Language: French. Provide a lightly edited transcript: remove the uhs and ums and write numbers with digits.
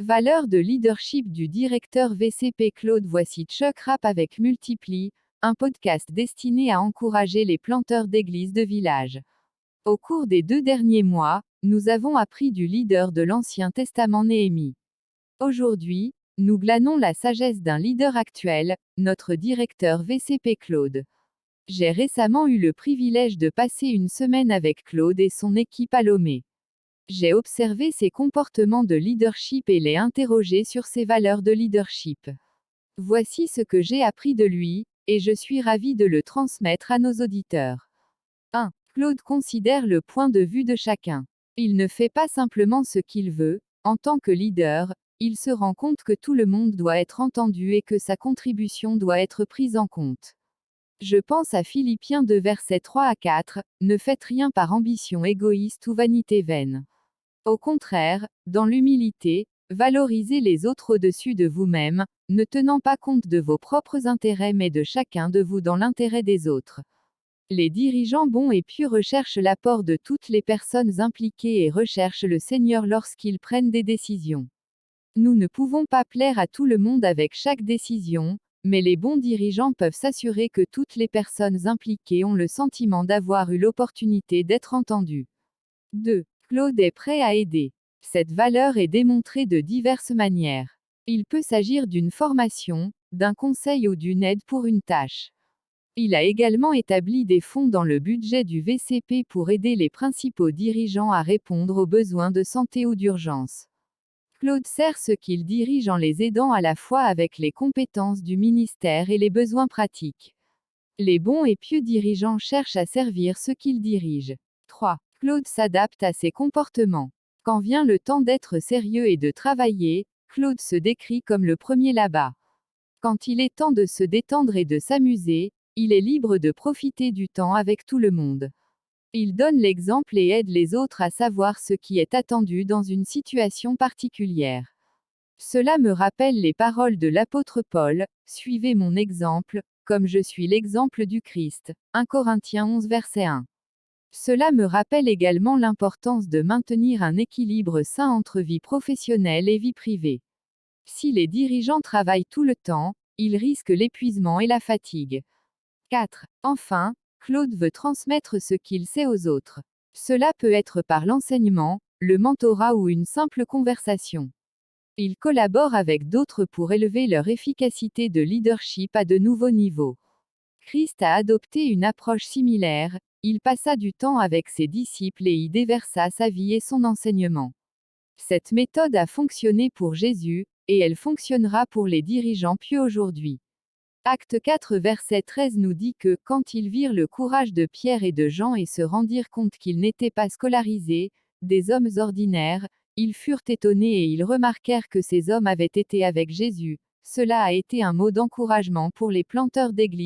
Valeurs de leadership du directeur VCP Claude. Voici Chuck Rap avec Multiply, un podcast destiné à encourager les planteurs d'églises de village. Au cours des 2 derniers mois, nous avons appris du leader de l'Ancien Testament Néhémie. Aujourd'hui, nous glanons la sagesse d'un leader actuel, notre directeur VCP Claude. J'ai récemment eu le privilège de passer une semaine avec Claude et son équipe à Lomé. J'ai observé ses comportements de leadership et l'ai interrogé sur ses valeurs de leadership. Voici ce que j'ai appris de lui, et je suis ravi de le transmettre à nos auditeurs. 1. Claude considère le point de vue de chacun. Il ne fait pas simplement ce qu'il veut, en tant que leader, il se rend compte que tout le monde doit être entendu et que sa contribution doit être prise en compte. Je pense à Philippiens 2 versets 3 à 4, ne faites rien par ambition égoïste ou vanité vaine. Au contraire, dans l'humilité, valorisez les autres au-dessus de vous-même, ne tenant pas compte de vos propres intérêts mais de chacun de vous dans l'intérêt des autres. Les dirigeants bons et pieux recherchent l'apport de toutes les personnes impliquées et recherchent le Seigneur lorsqu'ils prennent des décisions. Nous ne pouvons pas plaire à tout le monde avec chaque décision, mais les bons dirigeants peuvent s'assurer que toutes les personnes impliquées ont le sentiment d'avoir eu l'opportunité d'être entendues. 2. Claude est prêt à aider. Cette valeur est démontrée de diverses manières. Il peut s'agir d'une formation, d'un conseil ou d'une aide pour une tâche. Il a également établi des fonds dans le budget du VCP pour aider les principaux dirigeants à répondre aux besoins de santé ou d'urgence. Claude sert ceux qu'il dirige en les aidant à la fois avec les compétences du ministère et les besoins pratiques. Les bons et pieux dirigeants cherchent à servir ceux qu'ils dirigent. 3. Claude s'adapte à ses comportements. Quand vient le temps d'être sérieux et de travailler, Claude se décrit comme le premier là-bas. Quand il est temps de se détendre et de s'amuser, il est libre de profiter du temps avec tout le monde. Il donne l'exemple et aide les autres à savoir ce qui est attendu dans une situation particulière. Cela me rappelle les paroles de l'apôtre Paul, suivez mon exemple, comme je suis l'exemple du Christ. 1 Corinthiens 11 verset 1. Cela me rappelle également l'importance de maintenir un équilibre sain entre vie professionnelle et vie privée. Si les dirigeants travaillent tout le temps, ils risquent l'épuisement et la fatigue. 4. Enfin, Claude veut transmettre ce qu'il sait aux autres. Cela peut être par l'enseignement, le mentorat ou une simple conversation. Il collabore avec d'autres pour élever leur efficacité de leadership à de nouveaux niveaux. Christ a adopté une approche similaire, il passa du temps avec ses disciples et y déversa sa vie et son enseignement. Cette méthode a fonctionné pour Jésus, et elle fonctionnera pour les dirigeants pieux aujourd'hui. Acte 4 verset 13 nous dit que, quand ils virent le courage de Pierre et de Jean et se rendirent compte qu'ils n'étaient pas scolarisés, des hommes ordinaires, ils furent étonnés et ils remarquèrent que ces hommes avaient été avec Jésus. Cela a été un mot d'encouragement pour les planteurs d'église.